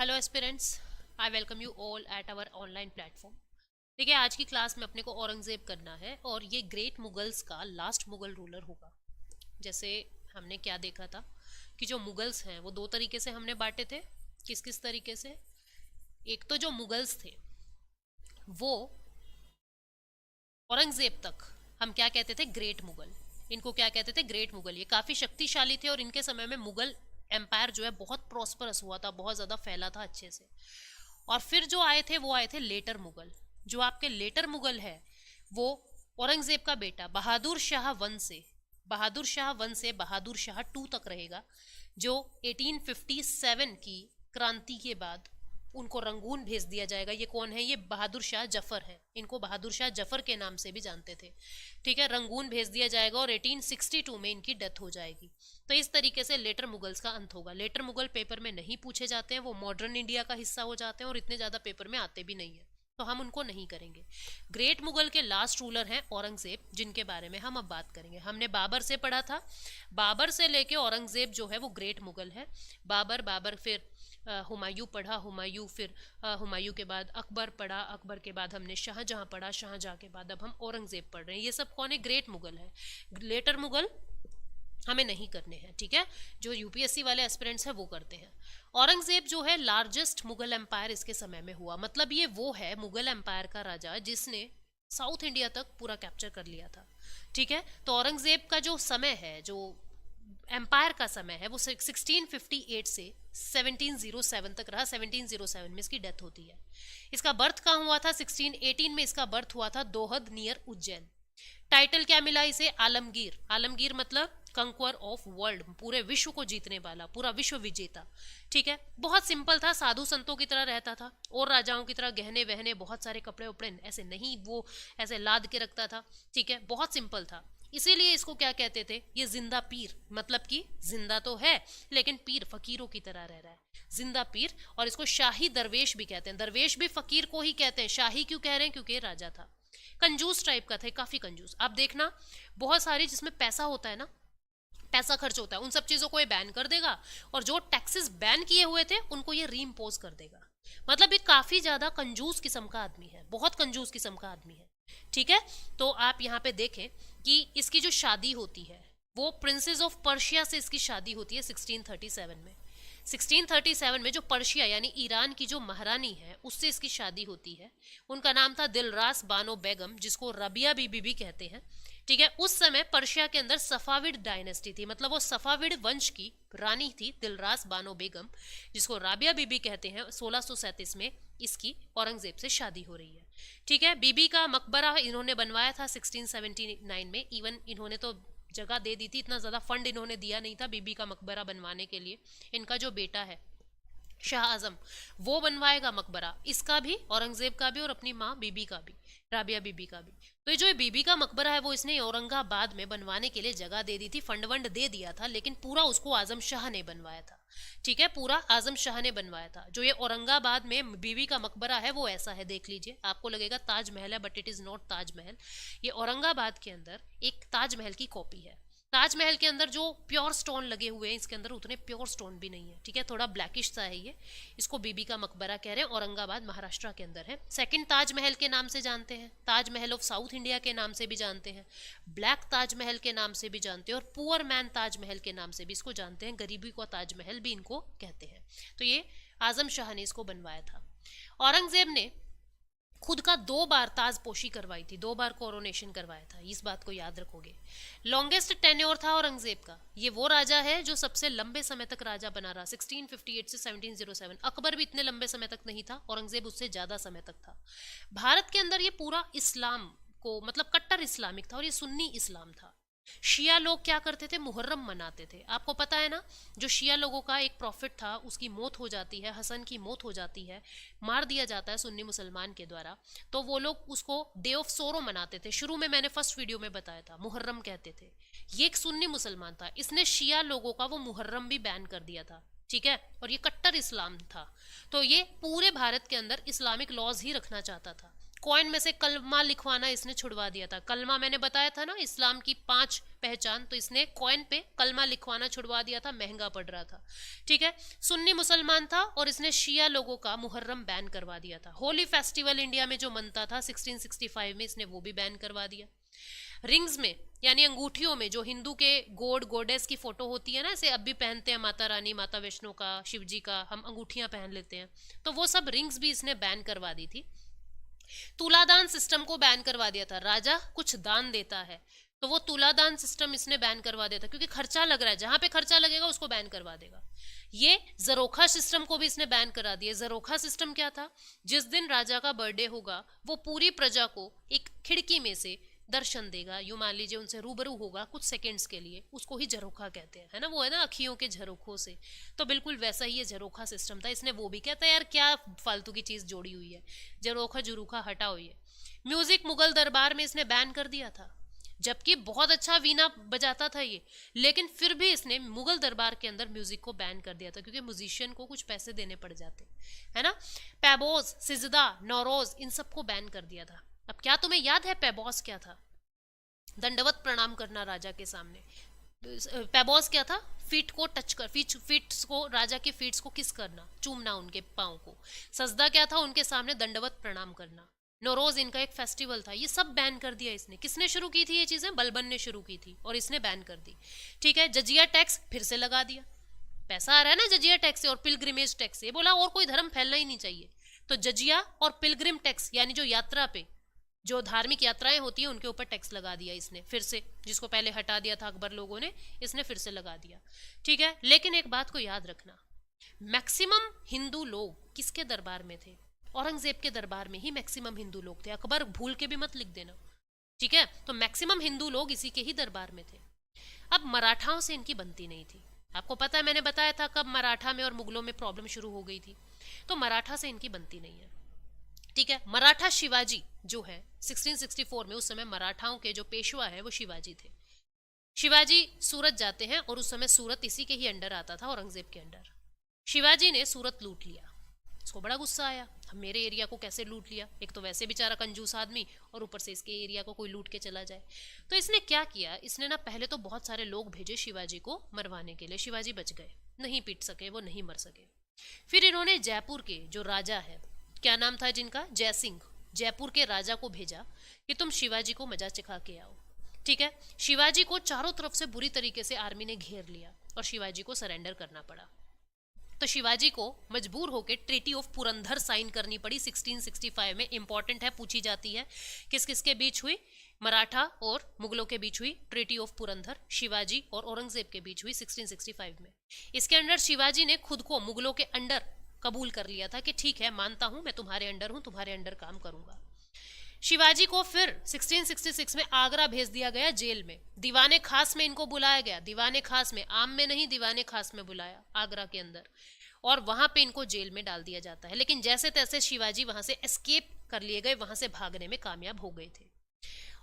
Hello aspirants, I welcome you all at our online platform. देखिए, आज की class में अपने को औरंगजेब करना है और ये ग्रेट मुगल्स का लास्ट मुगल रूलर होगा। जैसे हमने क्या देखा था कि जो मुगल्स हैं वो दो तरीके से हमने बांटे थे। किस किस तरीके से? एक तो जो मुगल्स थे वो औरंगजेब तक हम क्या कहते थे, ग्रेट मुगल। इनको क्या कहते थे, ग्रेट मुगल। ये काफी शक्तिशाली थे और इनके समय में मुगल एम्पायर जो है बहुत प्रॉस्परस हुआ था, बहुत ज्यादा फैला था अच्छे से। और फिर जो आए थे वो आए थे लेटर मुगल। जो आपके लेटर मुगल है वो औरंगजेब का बेटा बहादुर शाह वन से, बहादुर शाह वन से बहादुर शाह टू तक रहेगा, जो 1857 की क्रांति के बाद उनको रंगून भेज दिया जाएगा। ये कौन है? ये बहादुर शाह जफर है। इनको बहादुर शाह जफर के नाम से भी जानते थे। ठीक है, रंगून भेज दिया जाएगा और 1862 में इनकी डेथ हो जाएगी। तो इस तरीके से लेटर मुगल्स का अंत होगा। लेटर मुगल पेपर में नहीं पूछे जाते हैं, वो मॉडर्न इंडिया का हिस्सा हो जाते हैं और इतने ज्यादा पेपर में आते भी नहीं है, तो हम उनको नहीं करेंगे। ग्रेट मुगल के लास्ट रूलर हैं औरंगजेब, जिनके बारे में हम अब बात करेंगे। हमने बाबर से पढ़ा था, बाबर से लेके औरंगजेब जो है वो ग्रेट मुगल है। बाबर, बाबर फिर हुमायूं पढ़ा, हुमायूं फिर हुमायूं के बाद अकबर पढ़ा, अकबर के बाद हमने शाहजहां पढ़ा, शाहजहां के बाद अब हम औरंगजेब पढ़ रहे हैं। ये सब कौन है? ग्रेट मुगल है। लेटर मुगल हमें नहीं करने हैं, ठीक है। जो यूपीएससी वाले एस्पिरेंट्स हैं वो करते हैं। औरंगजेब जो है लार्जेस्ट मुगल एम्पायर इसके समय में हुआ। मतलब ये वो है मुगल एम्पायर का राजा जिसने साउथ इंडिया तक पूरा कैप्चर कर लिया था। ठीक है, तो औरंगजेब का जो समय है, जो एम्पायर का समय है, वो 1658 से 1707 तक रहा। 1707 में इसकी डेथ होती है। इसका बर्थ कहाँ हुआ था? 1618 में इसका बर्थ हुआ था दोहद नियर उज्जैन। टाइटल क्या मिला इसे? आलमगीर। आलमगीर मतलब कंक्वर ऑफ वर्ल्ड, पूरे विश्व को जीतने वाला, पूरा विश्व विजेता। ठीक है, बहुत सिंपल था, साधु संतों की तरह रहता था और राजाओं की तरह गहने वहने, बहुत सारे कपड़े उपड़े ऐसे नहीं वो ऐसे लाद के रखता था। ठीक है, बहुत सिंपल था। इसीलिए इसको क्या कहते थे? ये जिंदा पीर, मतलब कि जिंदा तो है लेकिन पीर, फकीरों की तरह रह रहा है, जिंदा पीर। और इसको शाही दरवेश भी कहते हैं। दरवेश भी फकीर को ही कहते हैं। शाही क्यों कह रहे हैं? क्योंकि राजा था, कंजूस टाइप का था, काफी कंजूस। आप देखना, बहुत सारी जिसमें पैसा होता है ना, पैसा खर्च होता है, उन सब चीजों को ये बैन कर देगा और जो टैक्सेस बैन किए हुए थे उनको ये रीइंपोज कर देगा। मतलब ये काफी ज्यादा कंजूस किस्म का आदमी है, बहुत कंजूस किस्म का आदमी है। ठीक है, तो आप यहाँ पे देखें कि इसकी जो शादी होती है वो प्रिंसेस ऑफ पर्शिया से इसकी शादी होती है 1637 में। 1637 में जो पर्शिया यानी ईरान की जो महारानी है उससे इसकी शादी होती है। उनका नाम था दिलरास बानो बेगम, जिसको रबिया बीबी भी कहते हैं। ठीक है, उस समय पर्शिया के अंदर सफाविड डायनेस्टी थी, मतलब वो सफाविड वंश की रानी थी दिलरास बानो बेगम, जिसको राबिया बीबी कहते हैं। 1637 में इसकी औरंगजेब से शादी हो रही है। ठीक है, बीबी का मकबरा इन्होंने बनवाया था 1679 में। इवन इन्होंने तो जगह दे दी थी, इतना ज्यादा फंड इन्होंने दिया नहीं था बीबी का मकबरा बनवाने के लिए। इनका जो बेटा है शाह आजम, वो बनवाएगा मकबरा, इसका भी, औरंगजेब का भी और अपनी माँ बीबी का भी, राबिया बीबी का भी। तो ये जो बीबी का मकबरा है वो इसने औरंगाबाद में बनवाने के लिए जगह दे दी थी, फंड वंड दे दिया था, लेकिन पूरा उसको आजम शाह ने बनवाया था। ठीक है, पूरा आजम शाह ने बनवाया था। जो ये औरंगाबाद में बीबी का मकबरा है वो ऐसा है, देख लीजिए, आपको लगेगा ताजमहल है but it is not Taj Mahal. ये औरंगाबाद के अंदर एक ताजमहल की कॉपी है। ताजमहल के अंदर जो प्योर स्टोन लगे हुए हैं, इसके अंदर उतने प्योर स्टोन भी नहीं है। ठीक है, थोड़ा ब्लैकिश सा है ये। इसको बीबी का मकबरा कह रहे हैं, औरंगाबाद महाराष्ट्र के अंदर है। सेकंड ताजमहल के नाम से जानते हैं, ताजमहल ऑफ साउथ इंडिया के नाम से भी जानते हैं, ब्लैक ताजमहल के नाम से भी जानते हैं और पुअर मैन ताजमहल के नाम से भी इसको जानते हैं, गरीबी का ताजमहल भी इनको कहते हैं। तो ये आजम शाह ने इसको बनवाया था। औरंगजेब ने खुद का 2 बार ताजपोशी करवाई थी, 2 बार कोरोनेशन करवाया था, इस बात को याद रखोगे। लॉन्गेस्ट टेन्योर था औरंगजेब का। ये वो राजा है जो सबसे लंबे समय तक राजा बना रहा, 1658 से 1707। अकबर भी इतने लंबे समय तक नहीं था, औरंगजेब उससे ज्यादा समय तक था। भारत के अंदर ये पूरा इस्लाम को, मतलब कट्टर इस्लामिक था और ये सुन्नी इस्लाम था। शिया लोग क्या करते थे? मुहर्रम मनाते थे। आपको पता है ना, जो शिया लोगों का एक प्रॉफिट था उसकी मौत हो जाती है, हसन की मौत हो जाती है, मार दिया जाता है सुन्नी मुसलमान के द्वारा, तो वो लोग उसको डे ऑफ सोरो मनाते थे। शुरू में मैंने फर्स्ट वीडियो में बताया था, मुहर्रम कहते थे। ये एक सुन्नी मुसलमान था, इसने शिया लोगों का वो मुहर्रम भी बैन कर दिया था। ठीक है, और ये कट्टर इस्लाम था, तो ये पूरे भारत के अंदर इस्लामिक लॉज ही रखना चाहता था। कॉइन में से कलमा लिखवाना इसने छुड़वा दिया था। कलमा मैंने बताया था ना, इस्लाम की 5 पहचान, तो इसने कॉइन पे कलमा लिखवाना छुड़वा दिया था, महंगा पड़ रहा था। ठीक है, सुन्नी मुसलमान था और इसने शिया लोगों का मुहर्रम बैन करवा दिया था। होली फेस्टिवल इंडिया में जो मनता था 1665 में, इसने वो भी बैन करवा दिया। रिंग्स में यानी अंगूठियों में जो हिंदू के गॉड गॉडेस की फोटो होती है ना, ऐसे अब भी पहनते हैं, माता रानी, माता वैष्णो का, शिव जी का, हम अंगूठियां पहन लेते हैं, तो वो सब रिंग्स भी इसने बैन करवा दी थी। तुलादान सिस्टम को बैन करवा दिया था। राजा कुछ दान देता है तो वो तुलादान सिस्टम इसने बैन करवा दिया था, क्योंकि खर्चा लग रहा है, जहां पे खर्चा लगेगा उसको बैन करवा देगा। ये जरोखा सिस्टम को भी इसने बैन करा दिया। जरोखा सिस्टम क्या था? जिस दिन राजा का बर्थडे होगा वो पूरी प्रजा को एक खिड़की में से दर्शन देगा, यूं मान लीजिए उनसे रूबरू होगा कुछ सेकंड्स के लिए, उसको ही झरोखा कहते हैं, है ना, वो है ना अखियों के झरोखों से, तो बिल्कुल वैसा ही ये झरोखा सिस्टम था। इसने वो भी कहता है यार क्या फालतू की चीज जोड़ी हुई है, झरोखा जुरूखा हटा हुई है। म्यूजिक मुगल दरबार में इसने बैन कर दिया था, जबकि बहुत अच्छा वीणा बजाता था ये, लेकिन फिर भी इसने मुगल दरबार के अंदर म्यूजिक को बैन कर दिया था, क्योंकि म्यूजिशियन को कुछ पैसे देने पड़ जाते, है ना। पैबोज, सिजदा, नौरोज, इन सबको बैन कर दिया था। अब क्या तुम्हें याद है पैबोस क्या था? दंडवत प्रणाम करना राजा के सामने। पैबोस क्या था? फीट को टच कर, फीट्स को, राजा के फीट्स को किस करना, चूमना उनके पाँव को। सजदा क्या था? उनके सामने दंडवत प्रणाम करना। नौरोज इनका एक फेस्टिवल था, ये सब बैन कर दिया इसने। किसने शुरू की थी ये चीजें? बलबन ने शुरू की थी और इसने बैन कर दी। ठीक है, जजिया टैक्स फिर से लगा दिया, पैसा आ रहा है ना जजिया टैक्स से और पिलग्रिमेज टैक्स से, बोला और कोई धर्म फैलना ही नहीं चाहिए, तो जजिया और पिलग्रिम टैक्स यानी जो यात्रा पे, जो धार्मिक यात्राएं होती है उनके ऊपर टैक्स लगा दिया इसने फिर से, जिसको पहले हटा दिया था अकबर लोगों ने, इसने फिर से लगा दिया। ठीक है, लेकिन एक बात को याद रखना, मैक्सिमम हिंदू लोग किसके दरबार में थे? औरंगजेब के दरबार में ही मैक्सिमम हिंदू लोग थे। अकबर भूल के भी मत लिख देना, ठीक है। तो मैक्सिमम हिंदू लोग इसी के ही दरबार में थे। अब मराठाओं से इनकी बनती नहीं थी। आपको पता है, मैंने बताया था कब मराठा में और मुगलों में प्रॉब्लम शुरू हो गई थी, तो मराठा से इनकी बनती नहीं है। ठीक है, मराठा शिवाजी जो है 1664 में, उस समय मराठाओं के जो पेशवा है वो शिवाजी थे। शिवाजी सूरत जाते हैं और उस समय सूरत इसी के ही अंडर आता था, औरंगजेब के अंडर। शिवाजी ने सूरत लूट लिया, इसको बड़ा गुस्सा आया, हम मेरे एरिया को कैसे लूट लिया, एक तो वैसे बेचारा कंजूस आदमी और ऊपर से इसके एरिया को कोई लूट के चला जाए। तो इसने क्या किया, इसने ना पहले तो बहुत सारे लोग भेजे शिवाजी को मरवाने के लिए, शिवाजी बच गए, नहीं पीट सके, वो नहीं मर सके। फिर इन्होंने जयपुर के जो राजा है, क्या नाम था जिनका, जय सिंह, जयपुर के राजा को भेजा कि तुम शिवाजी को मजा चखा के आओ। ठीक है, शिवाजी को चारों तरफ से बुरी तरीके से आर्मी ने घेर लिया और शिवाजी को सरेंडर करना पड़ा। तो शिवाजी को मजबूर होकर ट्रीटी ऑफ पुरंदर साइन करनी पड़ी 1665 में। इंपॉर्टेंट है, पूछी जाती है, किस किस के बीच हुई? मराठा और मुगलों के बीच हुई ट्रीटी ऑफ पुरंदर, शिवाजी और औरंगजेब के बीच हुई 1665 में। इसके अंडर शिवाजी ने खुद को मुगलों के अंडर कबूल कर लिया था कि ठीक है, मानता हूं, मैं तुम्हारे अंडर हूं, तुम्हारे अंडर काम करूंगा। शिवाजी को फिर 1666 में आगरा भेज दिया गया जेल में, दीवाने खास में इनको बुलाया गया, दीवाने खास में, आम में नहीं, दीवाने खास में बुलाया आगरा के अंदर, और वहां पे इनको जेल में डाल दिया जाता है। लेकिन जैसे तैसे शिवाजी वहां से एस्केप कर लिए गए, वहां से भागने में कामयाब हो गए थे।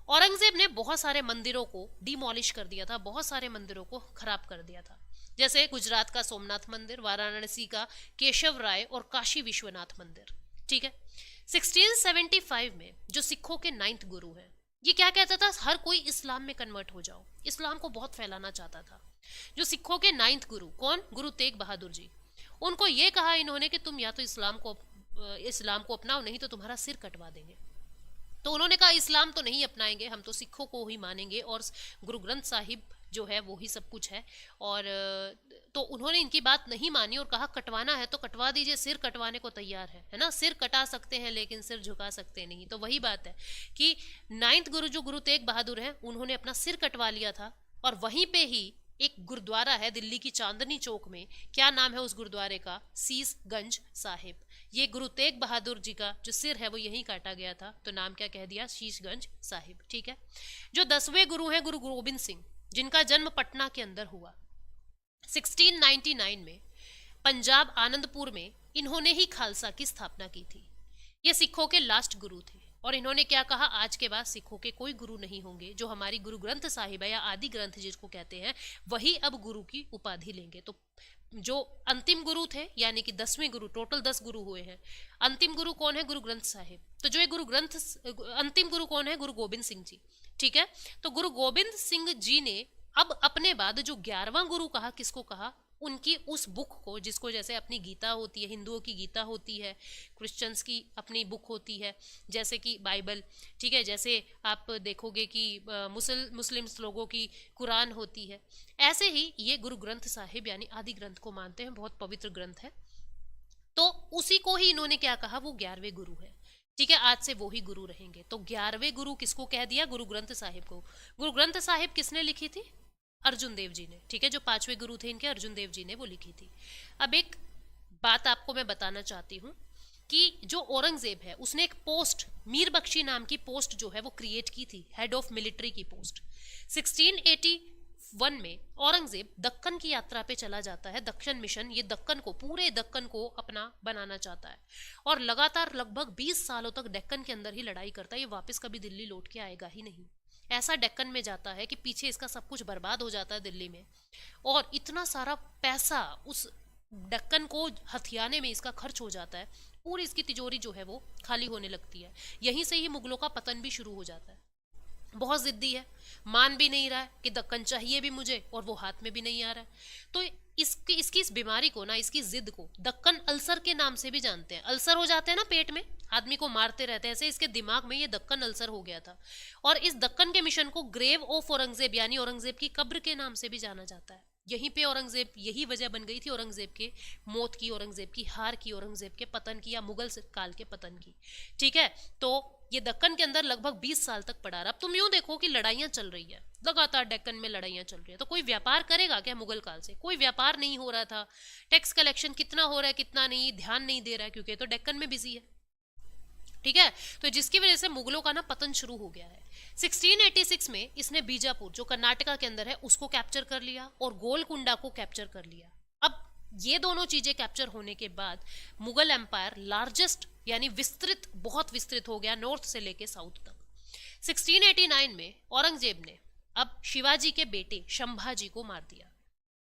औरंगजेब ने बहुत सारे मंदिरों को डिमोलिश कर दिया था, बहुत सारे मंदिरों को खराब कर दिया था, जैसे गुजरात का सोमनाथ मंदिर, वाराणसी का केशव राय और काशी विश्वनाथ मंदिर। ठीक है, 1675 में जो सिखों के 9th गुरु हैं, ये क्या कहता था, हर कोई इस्लाम में कन्वर्ट हो जाओ, इस्लाम को बहुत फैलाना चाहता था। जो सिखों के 9th गुरु, कौन? गुरु तेग बहादुर जी। उनको ये कहा इन्होंने कि तुम या तो इस्लाम को अपनाओ, नहीं तो तुम्हारा सिर कटवा देंगे। तो उन्होंने कहा इस्लाम तो नहीं अपनाएंगे, हम तो सिखों को ही मानेंगे और गुरु ग्रंथ साहिब जो है वो ही सब कुछ है। और तो उन्होंने इनकी बात नहीं मानी और कहा कटवाना है तो कटवा दीजिए, सिर कटवाने को तैयार है ना, सिर कटा सकते हैं लेकिन सिर झुका सकते नहीं। तो वही बात है कि 9th गुरु जो गुरु तेग बहादुर हैं, उन्होंने अपना सिर कटवा लिया था। और वहीं पे ही एक गुरुद्वारा है दिल्ली की चांदनी चौक में, क्या नाम है उस गुरुद्वारे का? शीशगंज साहिब। ये गुरु तेग बहादुर जी का जो सिर है वो यहीं काटा गया था, तो नाम क्या कह दिया? शीशगंज साहिब। ठीक है, जो 10वें गुरु हैं गुरु गोबिंद सिंह, जिनका जन्म पटना के अंदर हुआ 1699 में, पंजाब आनंदपुर में इन्होंने ही खालसा की स्थापना की थी। ये सिखों के लास्ट गुरु थे। और इन्होंने क्या कहा, आज के बाद सिखों के कोई गुरु नहीं होंगे, जो हमारी गुरु ग्रंथ साहिब है या आदि ग्रंथ जिसको कहते हैं वही अब गुरु की उपाधि लेंगे। तो जो अंतिम गुरु थे यानी कि 10वें गुरु, टोटल 10 गुरु हुए हैं, अंतिम गुरु कौन है, गुरु ग्रंथ साहिब। तो जो ये गुरु ग्रंथ, अंतिम गुरु कौन है, गुरु गोबिंद सिंह जी। ठीक है, तो गुरु गोबिंद सिंह जी ने अब अपने बाद जो 11वां गुरु कहा, किसको कहा, उनकी उस बुक को, जिसको जैसे अपनी गीता होती है, हिंदुओं की गीता होती है, क्रिश्चियंस की अपनी बुक होती है जैसे कि बाइबल, ठीक है, जैसे आप देखोगे कि मुस्लिम्स लोगों की कुरान होती है, ऐसे ही ये गुरु ग्रंथ साहिब यानी आदि ग्रंथ को मानते हैं, बहुत पवित्र ग्रंथ है। तो उसी को ही इन्होंने क्या कहा, वो 11वें गुरु है। ठीक है, आज से वो ही गुरु रहेंगे। तो 11वें गुरु किसको कह दिया, गुरु ग्रंथ साहिब को। गुरु ग्रंथ साहिब किसने लिखी थी, अर्जुन देव जी ने। ठीक है, जो 5वें गुरु थे इनके, अर्जुन देव जी ने वो लिखी थी। अब एक बात आपको मैं बताना चाहती हूँ कि जो औरंगजेब है उसने एक पोस्ट, मीर बख्शी नाम की पोस्ट जो है वो क्रिएट की थी, हेड ऑफ मिलिट्री की पोस्ट। 1681 में औरंगजेब दक्कन की यात्रा पे चला जाता है, दक्षिण मिशन, ये दक्कन को, पूरे दक्कन को अपना बनाना चाहता है और लगातार लगभग 20 सालों तक दक्कन के अंदर ही लड़ाई करता है। ये वापस कभी दिल्ली लौट के आएगा ही नहीं। ऐसा डेक्कन में जाता है कि पीछे इसका सब कुछ बर्बाद हो जाता है दिल्ली में, और इतना सारा पैसा उस डेक्कन को हथियाने में इसका खर्च हो जाता है, पूरी इसकी तिजोरी जो है वो खाली होने लगती है। यहीं से ही मुगलों का पतन भी शुरू हो जाता है। बहुत जिद्दी है, मान भी नहीं रहा है कि दक्कन चाहिए भी मुझे, और वो हाथ में भी नहीं आ रहा है। तो इसकी इस बीमारी को ना, इसकी जिद को दक्कन अल्सर के नाम से भी जानते हैं। अल्सर हो जाते हैं ना पेट में, आदमी को मारते रहते हैं, ऐसे इसके दिमाग में ये दक्कन अल्सर हो गया था। और इस दक्कन के मिशन को ग्रेव ऑफ औरंगजेब यानी औरंगजेब की कब्र के नाम से भी जाना जाता है। यहीं पे औरंगजेब, यही वजह बन गई थी औरंगजेब के मौत की, औरंगजेब की हार की, औरंगजेब के पतन की, या मुगल काल के पतन की। ठीक है, तो ये दक्कन के अंदर लगभग 20 साल तक पड़ा रहा। अब तुम यूं देखो कि लड़ाइयां चल रही है, लगातार डेक्कन में लड़ाइयां चल रही है, तो कोई व्यापार करेगा क्या मुगल काल से? कोई व्यापार नहीं हो रहा था। टैक्स कलेक्शन कितना हो रहा है कितना नहीं, ध्यान नहीं दे रहा है, क्योंकि तो डेक्कन में बिजी है। ठीक है, तो जिसकी वजह से मुगलों का ना पतन शुरू हो गया है। 1686 में इसने बीजापुर जो कर्नाटका के अंदर है उसको कैप्चर कर लिया और गोलकुंडा को कैप्चर कर लिया। अब ये दोनों चीजें कैप्चर होने के बाद मुगल एम्पायर लार्जेस्ट यानी विस्तृत, बहुत विस्तृत हो गया, नॉर्थ से लेके साउथ तक। 1689 में औरंगजेब ने अब शिवाजी के बेटे शंभाजी को मार दिया।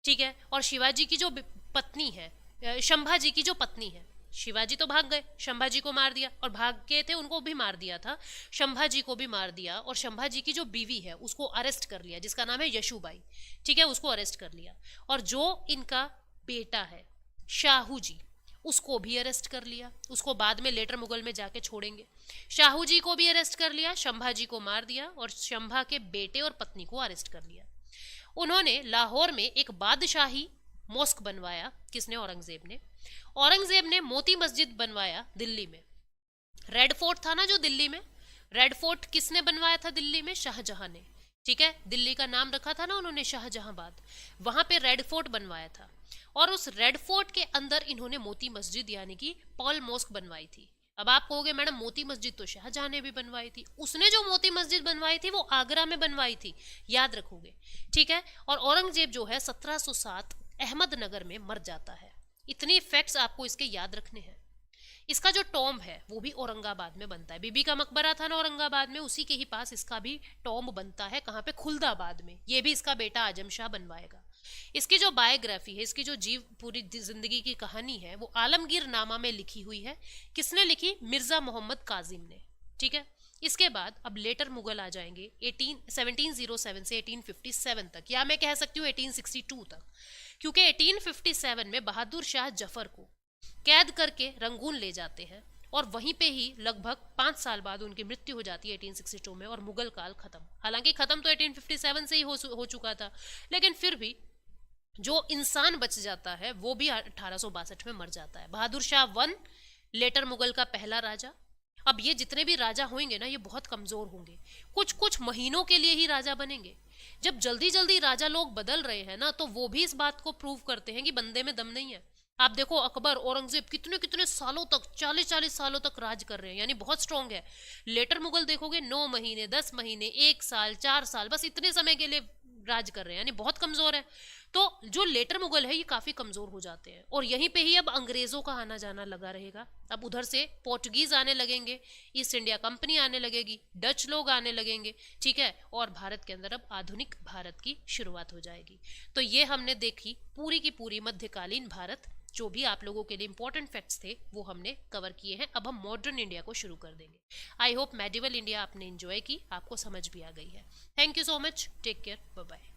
ठीक है, और शिवाजी की जो पत्नी है, शंभाजी की जो पत्नी है, शिवाजी तो भाग गए, शंभाजी को मार दिया, और भाग के थे उनको भी मार दिया था, शंभाजी को भी मार दिया, और शंभाजी की जो बीवी है उसको अरेस्ट कर लिया, जिसका नाम है यशुबाई। ठीक है, उसको अरेस्ट कर लिया। और जो इनका बेटा है शाहू जी, उसको भी अरेस्ट कर लिया। उसको बाद में लेटर मुगल में जाके छोड़ेंगे। शाहू जी को भी अरेस्ट कर लिया, शंभाजी को मार दिया, और शंभा के बेटे और पत्नी को अरेस्ट कर लिया। उन्होंने लाहौर में एक बादशाही मॉस्क बनवाया। किसने? औरंगजेब ने। औरंगजेब ने मोती मस्जिद बनवाया दिल्ली में। रेड फोर्ट था ना जो दिल्ली में, रेड फोर्ट किसने बनवाया था दिल्ली में? शाहजहां ने। ठीक है, दिल्ली का नाम रखा था ना उन्होंने शाहजहांबाद, वहां पे रेड फोर्ट बनवाया था। और उस रेड फोर्ट के अंदर इन्होंने मोती मस्जिद यानी कि पॉल मॉस्क बनवाई थी। अब आप कहोगे मैडम मोती मस्जिद तो शाहजहां ने भी बनवाई थी। उसने जो मोती मस्जिद बनवाई थी वो आगरा में बनवाई थी, याद रखोगे। ठीक है, और औरंगजेब जो है 1707 अहमदनगर में मर जाता है। इतनी फैक्ट्स आपको इसके याद रखने हैं। इसका जो टॉम्ब है वो भी औरंगाबाद में बनता है। बीबी का मकबरा था ना औरंगाबाद में, उसी के ही पास इसका भी टॉम्ब बनता है। कहाँ पे? खुलदाबाद में। ये भी इसका बेटा आजम शाह बनवाएगा। इसकी जो बायोग्राफी है, इसकी जो पूरी जिंदगी की कहानी है, वो आलमगीर नामा में लिखी हुई है। किसने लिखी? मिर्जा मोहम्मद काजिम ने। ठीक है, इसके बाद अब लेटर मुगल आ जाएंगे 1707 से 1857 तक, या मैं कह सकती हूँ 1862 तक, क्योंकि 1857 में बहादुर शाह जफर को कैद करके रंगून ले जाते हैं, और वहीं पे ही लगभग 5 साल बाद उनकी मृत्यु हो जाती है 1862 में, और मुगल काल खत्म। हालांकि खत्म तो 1857 से ही हो चुका था, लेकिन फिर भी जो इंसान बच जाता है वो भी 1862 में मर जाता है। बहादुर शाह 1 लेटर मुगल का पहला राजा। अब ये जितने भी राजा होंगे ना, ये बहुत कमजोर होंगे, कुछ कुछ महीनों के लिए ही राजा बनेंगे। जब जल्दी जल्दी राजा लोग बदल रहे हैं ना, तो वो भी इस बात को प्रूव करते हैं कि बंदे में दम नहीं है। आप देखो अकबर, औरंगजेब कितने कितने सालों तक, 40-40 सालों तक राज कर रहे हैं, यानी बहुत स्ट्रांग है। लेटर मुगल देखोगे 9 महीने, 10 महीने, 1 साल, 4 साल, बस इतने समय के लिए राज कर रहे हैं, यानी बहुत कमजोर है। तो जो लेटर मुगल है ये काफी कमजोर हो जाते हैं, और यहीं पे ही अब अंग्रेजों का आना जाना लगा रहेगा। अब उधर से पोर्टुगीज आने लगेंगे, ईस्ट इंडिया कंपनी आने लगेगी, डच लोग आने लगेंगे, ठीक है, और भारत के अंदर अब आधुनिक भारत की शुरुआत हो जाएगी। तो ये हमने देखी पूरी की पूरी मध्यकालीन भारत, जो भी आप लोगों के लिए इंपॉर्टेंट फैक्ट्स थे वो हमने कवर किए हैं। अब हम मॉडर्न इंडिया को शुरू कर देंगे। आई होप मेडिवल इंडिया आपने एंजॉय की, आपको समझ भी आ गई है। Thank you so much, take care, bye bye.